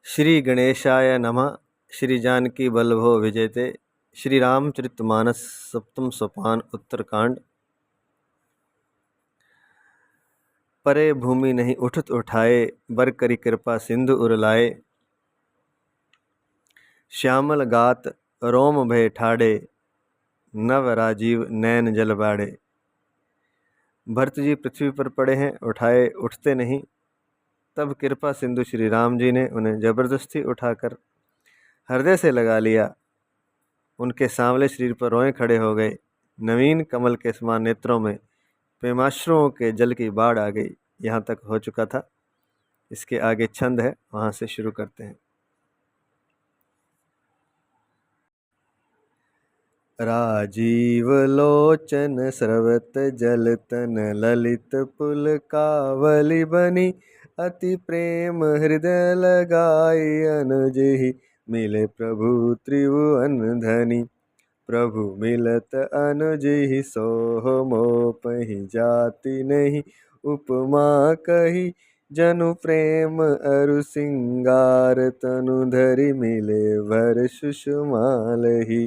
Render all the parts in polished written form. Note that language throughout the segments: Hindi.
श्री गणेशाय नमः। श्री जानकी वल्लभो विजयते। श्री रामचरितमानस सप्तम सोपान उत्तरकांड। परे भूमि नहीं उठत उठाए, बर करी कृपा सिंधु उरलाए। श्यामल गात रोम भय ठाड़े, नव राजीव नैन जल बाड़े। भरत जी पृथ्वी पर पड़े हैं, उठाए उठते नहीं। तब कृपा सिंधु श्री राम जी ने उन्हें जबरदस्ती उठाकर हृदय से लगा लिया। उनके सांवले शरीर पर रोए खड़े हो गए। नवीन कमल के समान नेत्रों में प्रेमाश्रुओं के जल की बाढ़ आ गई। यहाँ तक हो चुका था। इसके आगे छंद है, वहां से शुरू करते हैं। राजीव लोचन स्रवत जल तन ललित पुल कावली बनी। अति प्रेम हृदय लगाई अनुजहि मिले प्रभु त्रिभुवन धनी। प्रभु मिलत अनुजहि सोह मोपहि जाति नहीं। उपमा कही जनु प्रेम अरु सिंगार तनु धरि मिले भर सुषमालहि।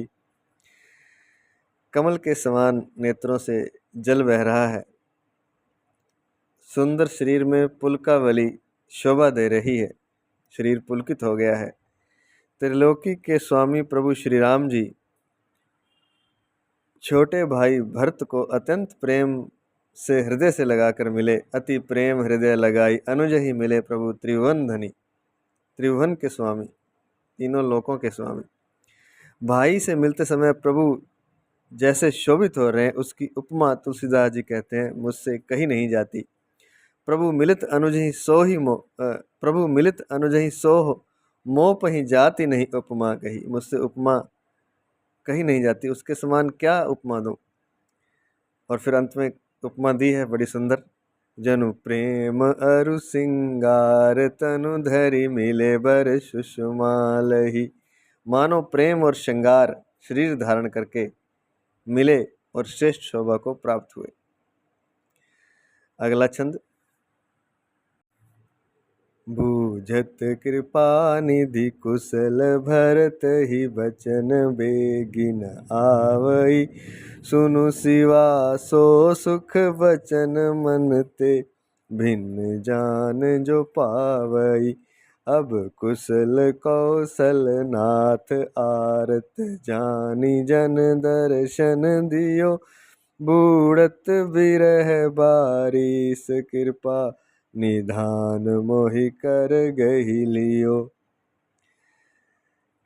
कमल के समान नेत्रों से जल बह रहा है। सुंदर शरीर में पुलकावली शोभा दे रही है। शरीर पुलकित हो गया है। त्रिलोकी के स्वामी प्रभु श्री राम जी छोटे भाई भरत को अत्यंत प्रेम से हृदय से लगाकर मिले। अति प्रेम हृदय लगाई अनुज ही मिले प्रभु त्रिभुवन धनी। त्रिभुवन के स्वामी, तीनों लोकों के स्वामी। भाई से मिलते समय प्रभु जैसे शोभित हो रहे हैं, उसकी उपमा तुलसीदास जी कहते हैं मुझसे कही नहीं जाती। प्रभु मिलित अनुजहि सो ही मोह, प्रभु मिलित अनुजहि सोह मोपहि जाति नहीं उपमा कही। मुझसे उपमा कही नहीं जाती, उसके समान क्या उपमा दूं। और फिर अंत में उपमा दी है बड़ी सुंदर। जनु प्रेम अरु सिंगार तनु धरि मिले बर सुषमालहि। मानो प्रेम और श्रृंगार शरीर धारण करके मिले और श्रेष्ठ शोभा को प्राप्त हुए। अगला छंद। बूझत कृपा निधि कुशल भरत ही बचन बेगिन आवई। सुनु शिवा सो सुख बचन मन ते भिन्न जान जो पावई। अब कुशल कौशल नाथ आरत जानी जन दर्शन दियो। बूढ़त बिरह बारिश कृपा निधान मोहि कर गही लियो।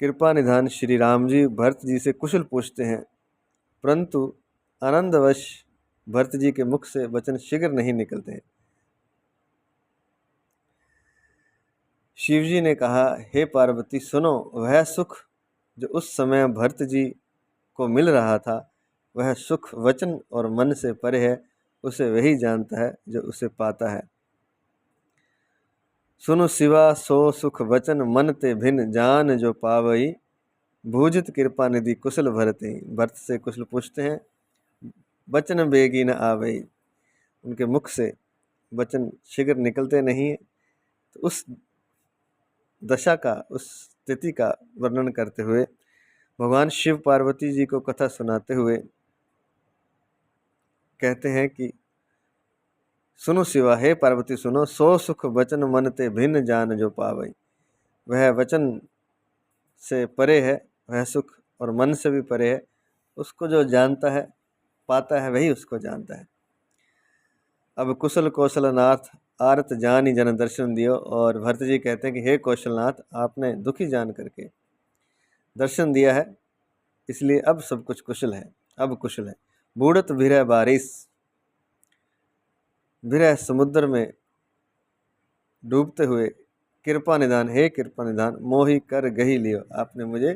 कृपा निधान श्री राम जी भरत जी से कुशल पूछते हैं, परंतु आनंदवश भरत जी के मुख से वचन शीघ्र नहीं निकलते हैं। शिव जी ने कहा, हे पार्वती सुनो, वह सुख जो उस समय भरत जी को मिल रहा था, वह सुख वचन और मन से परे है। उसे वही जानता है जो उसे पाता है। सुनु शिवा सो सुख वचन मन ते भिन्न जान जो पावई। भूजित कृपा निधि कुशल भरत ही। भरत से कुशल पूछते हैं, वचन बेगी न आवई। उनके मुख से वचन शीघ्र निकलते नहीं है। तो उस दशा का, उस स्थिति का वर्णन करते हुए भगवान शिव पार्वती जी को कथा सुनाते हुए कहते हैं कि सुनो शिवा, हे पार्वती सुनो, सो सुख वचन मन ते भिन्न जान जो पावई। वह वचन से परे है, वह सुख और मन से भी परे है। उसको जो जानता है, पाता है, वही उसको जानता है। अब कुशल कौशलनाथ आरत जानी जन दर्शन दियो। और भरत जी कहते हैं कि हे कौशलनाथ, आपने दुखी जान करके दर्शन दिया है, इसलिए अब सब कुछ कुशल है, अब कुशल है। बूढ़त विरह बारिश, विरह समुद्र में डूबते हुए कृपा निधान, हे कृपा निधान, मोहि कर गही लियो। आपने मुझे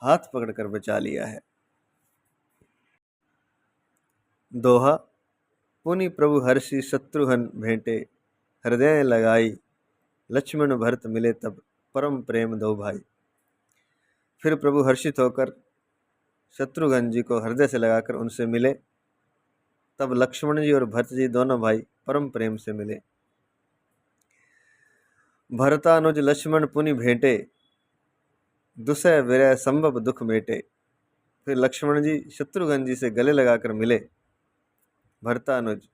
हाथ पकड़कर बचा लिया है। दोहा। पुनि प्रभु हर्षि शत्रुघ्न भेंटे, हृदय लगाई लक्ष्मण भरत मिले तब परम प्रेम दो भाई। फिर प्रभु हर्षित होकर शत्रुघ्न जी को हृदय से लगाकर उनसे मिले। तब लक्ष्मण जी और भरत जी दोनों भाई परम प्रेम से मिले। भरतानुज लक्ष्मण पुनि भेंटे, दुसह विरह संभव दुख मेटे। फिर लक्ष्मण जी शत्रुघ्न जी से गले लगाकर मिले, भरतानुज,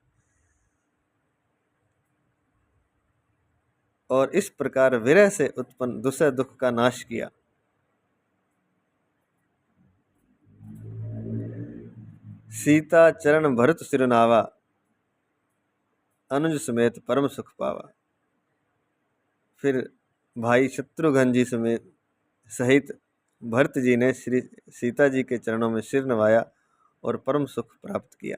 और इस प्रकार विरह से उत्पन्न दुसह दुख का नाश किया। सीता चरण भरत सिरनावा, अनुज समेत परम सुख पावा। फिर भाई शत्रुघ्न जी सहित भरत जी ने श्री सीता जी के चरणों में सिर नवाया और परम सुख प्राप्त किया।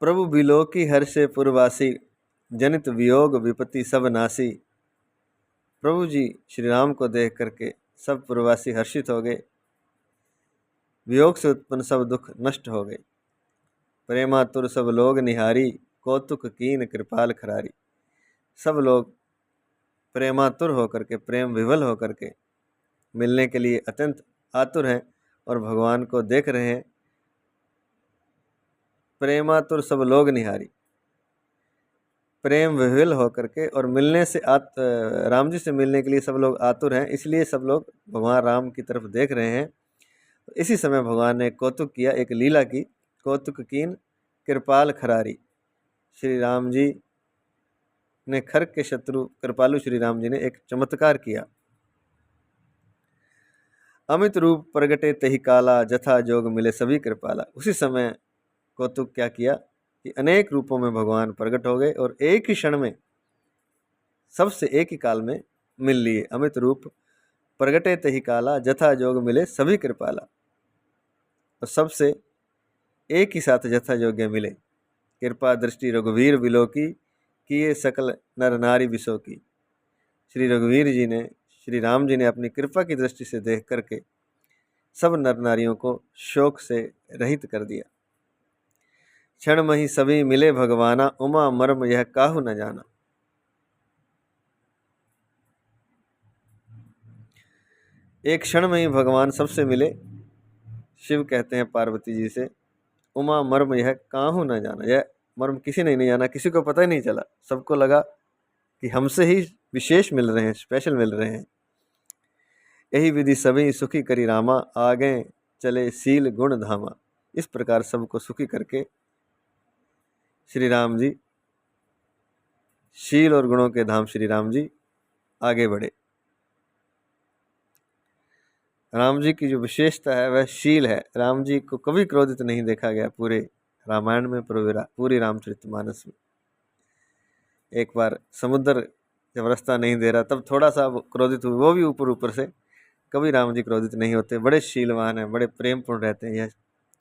प्रभु बिलोकी हर्षे पुरवासी, जनित वियोग विपत्ति सब नासी। प्रभु जी श्री राम को देख करके सब पुरवासी हर्षित हो गए, वियोग से उत्पन्न सब दुख नष्ट हो गए। प्रेमातुर सब लोग निहारी, कौतुक कीन कृपाल खरारी। सब लोग प्रेमातुर होकर के, प्रेम विवल होकर के मिलने के लिए अत्यंत आतुर हैं और भगवान को देख रहे हैं। प्रेमातुर सब लोग निहारी, प्रेम विवल होकर के और मिलने से राम जी से मिलने के लिए सब लोग आतुर हैं, इसलिए सब लोग भगवान राम की तरफ देख रहे हैं। इसी समय भगवान ने कौतुक किया, एक लीला की, कौतुक कीन कृपाल खरारी। श्री राम जी ने खर के शत्रु कृपालु श्री राम जी ने एक चमत्कार किया। अमित रूप प्रगटे तहि काला, जथा जोग मिले सभी कृपाला। उसी समय कौतुक क्या किया कि अनेक रूपों में भगवान प्रकट हो गए और एक ही क्षण में सबसे एक ही काल में मिल लिए। अमित रूप प्रगटे तहि काला, जथा जोग मिले सभी कृपाला। और सबसे एक ही साथ जथा योग्य मिले। कृपा दृष्टि रघुवीर बिलोकी, किए सकल नर नारी विसो की। श्री रघुवीर जी ने, श्री राम जी ने अपनी कृपा की दृष्टि से देख करके सब नर नारियों को शोक से रहित कर दिया। क्षण में ही सभी मिले भगवाना, उमा मर्म यह काहू न जाना। एक क्षण में ही भगवान सबसे मिले। शिव कहते हैं पार्वती जी से, उमा मर्म यह काहू न जाना। यह मर्म किसी ने नहीं जाना, किसी को पता ही नहीं चला। सबको लगा कि हमसे ही विशेष मिल रहे हैं, स्पेशल मिल रहे हैं। यही विधि सभी सुखी करी रामा, आगे चले सील गुण धामा। इस प्रकार सबको सुखी करके श्री राम जी, शील और गुणों के धाम श्री राम जी आगे बढ़े। राम जी की जो विशेषता है वह शील है। राम जी को कभी क्रोधित नहीं देखा गया पूरे रामायण में, पूरी रामचरितमानस में। एक बार समुद्र जब रास्ता नहीं दे रहा तब थोड़ा सा क्रोधित हुए, वो भी ऊपर ऊपर से। कभी राम जी क्रोधित नहीं होते, बड़े शीलवान हैं, बड़े प्रेमपूर्ण रहते हैं। यह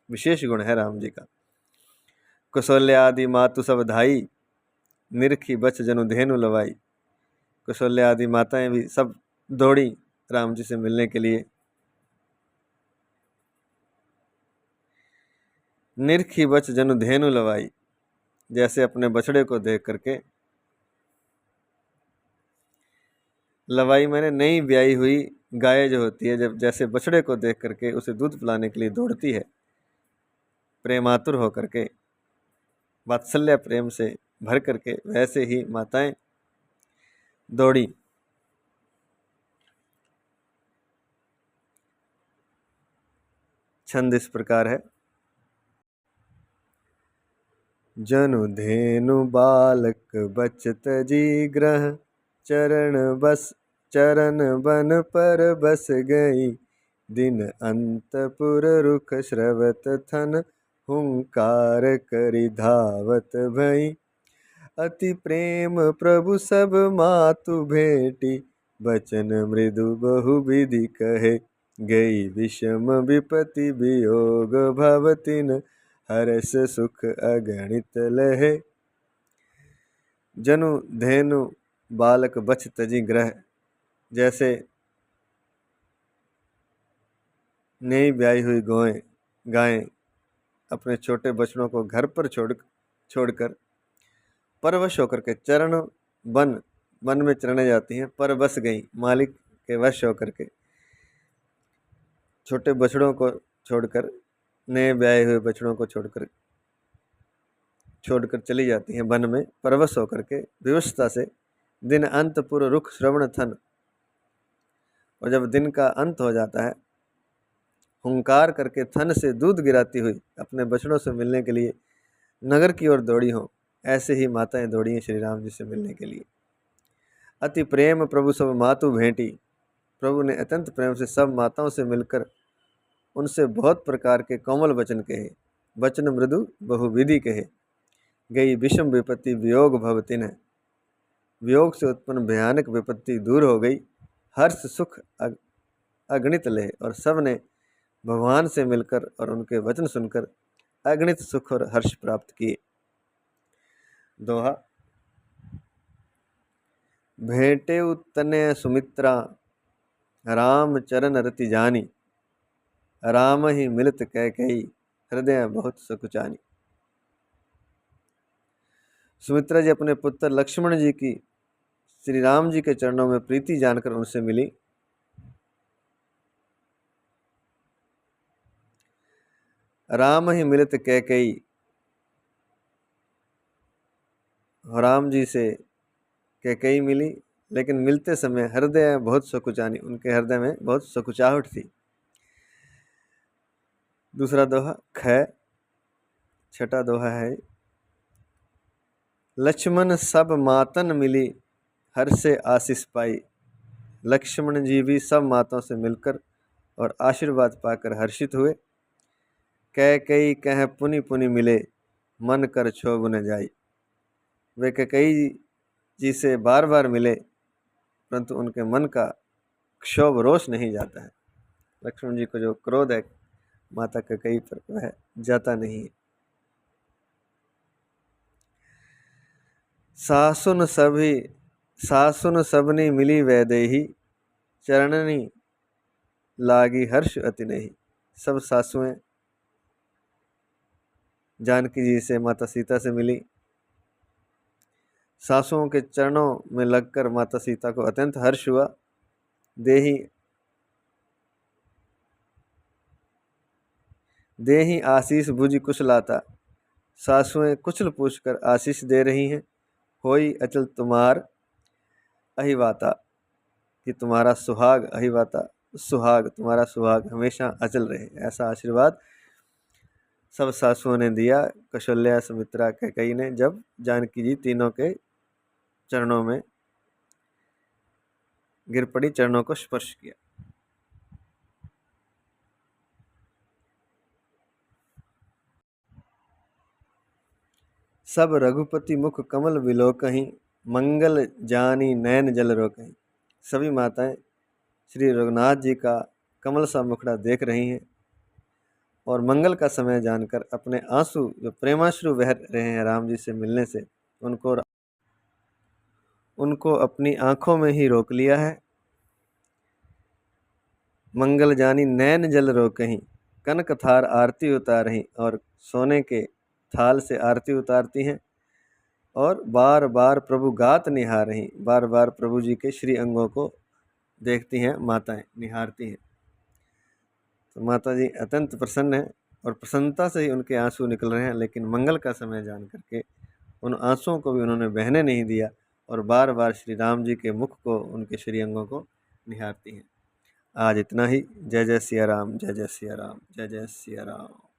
विशेष गुण है राम जी का। कौशल्या आदि मातु सब धाई, निरखी बच जनु धेनु लवाई। कौशल्या आदि माताएं भी सब दौड़ी राम जी से मिलने के लिए। निरखी बच जनु धेनु लवाई, जैसे अपने बछड़े को देख करके, लवाई मैंने नई ब्याई हुई गाय जो होती है, जब जैसे बछड़े को देख करके उसे दूध पिलाने के लिए दौड़ती है, प्रेमातुर होकर के, वात्सल्य प्रेम से भर करके, वैसे ही माताएं दौड़ी। छंद इस प्रकार है। जनु धेनु बालक बचत जी ग्रह, चरण बन पर बस गई। दिन अंतपुर रुख श्रवत थन, हुंकार करि धावत भई। अति प्रेम प्रभु सब मातु भेटी, बचन मृदु बहु विधि कहे। गई विषम विपति वियोग भवतिन, हर्ष सुख अगणित लहे। जनु धेनु बालक बछ तजी ग्रह, जैसे नई ब्याई हुई गायें अपने छोटे बछड़ों को घर पर छोड़कर परवश होकर के चरण वन में चरने जाती हैं, पर बस गई, मालिक के वश होकर के छोटे बछड़ों को छोड़कर, नए ब्याए हुए बछड़ों को छोड़कर छोड़कर चली जाती हैं वन में परवश होकर के विवशता से। दिन अंत पुर रुख श्रवण थन, और जब दिन का अंत हो जाता है, हुंकार करके थन से दूध गिराती हुई अपने बछड़ों से मिलने के लिए नगर की ओर दौड़ी हों, ऐसे ही माताएं दौड़ी हैं श्री राम जी से मिलने के लिए। अति प्रेम प्रभु सब मातु भेंटी, प्रभु ने अत्यंत प्रेम से सब माताओं से मिलकर उनसे बहुत प्रकार के कोमल वचन कहे। वचन मृदु बहुविधि कहे, गई विषम विपत्ति वियोग भवतिन है, वियोग से उत्पन्न भयानक विपत्ति दूर हो गई। हर्ष सुख अगणित ले, और सब ने भगवान से मिलकर और उनके वचन सुनकर अगणित सुख और हर्ष प्राप्त किए। दोहा। भेंटे तनय सुमित्रा, राम चरण रति जानी, राम ही मिलत कैकेयी, हृदय बहुत सकुचानी। सुमित्रा जी अपने पुत्र लक्ष्मण जी की श्री राम जी के चरणों में प्रीति जानकर उनसे मिली। राम ही मिलत कैकेयी, राम जी से कैकेयी मिली, लेकिन मिलते समय हृदय बहुत सकुचानी, उनके हृदय में बहुत सकुचाहट थी। दूसरा दोहा ख। छठा दोहा है, लक्ष्मण सब मातन मिली, हर से आशीष पाई। लक्ष्मण जी भी सब माताओं से मिलकर और आशीर्वाद पाकर हर्षित हुए। कैकेयी कह पुनि पुनि मिले, मन कर क्षोभ न जाई। वे कैकेयी जी से बार बार मिले, परंतु उनके मन का क्षोभ रोष नहीं जाता है। लक्ष्मण जी को जो क्रोध है माता कैकेयी पर, वह जाता नहीं है। सासुन सबनी मिली वैदेही, चरणनी लागी हर्ष अति नहीं। सब सासुएं जानकी जी से, माता सीता से मिली। सासुओं के चरणों में लगकर माता सीता को अत्यंत हर्ष हुआ। देही आशीष भुज कुशलाता, सासुएं कुशल पूछकर आशीष दे रही हैं। होई अचल तुम्हार अहिवाता, कि तुम्हारा सुहाग, अहिवाता सुहाग, तुम्हारा सुहाग हमेशा अचल रहे, ऐसा आशीर्वाद सब सासुओं ने दिया। कौशल्या, सुमित्रा, कैकेयी ने जब जानकी जी तीनों के चरणों में गिर पड़ी, चरणों को स्पर्श किया। सब रघुपति मुख कमल विलोकहीं, मंगल जानी नयन जल रोकहीं। सभी माताएं श्री रघुनाथ जी का कमल सा मुखड़ा देख रही हैं और मंगल का समय जानकर अपने आंसू, जो प्रेमाश्रु बह रहे हैं राम जी से मिलने से, उनको अपनी आंखों में ही रोक लिया है। मंगल जानी नैन जल रोकहीं, कनक थार आरती उतारहीं, और सोने के थाल से आरती उतारती हैं। और बार बार प्रभु गात निहारहीं, बार बार प्रभु जी के श्री अंगों को देखती हैं माताएं, निहारती हैं। तो माता जी अत्यंत प्रसन्न हैं और प्रसन्नता से ही उनके आंसू निकल रहे हैं, लेकिन मंगल का समय जान करके उन आंसुओं को भी उन्होंने बहने नहीं दिया और बार बार श्री राम जी के मुख को, उनके श्री अंगों को निहारती हैं। आज इतना ही। जय जय सिया राम, जय जय सिया राम, जय जय सिया राम।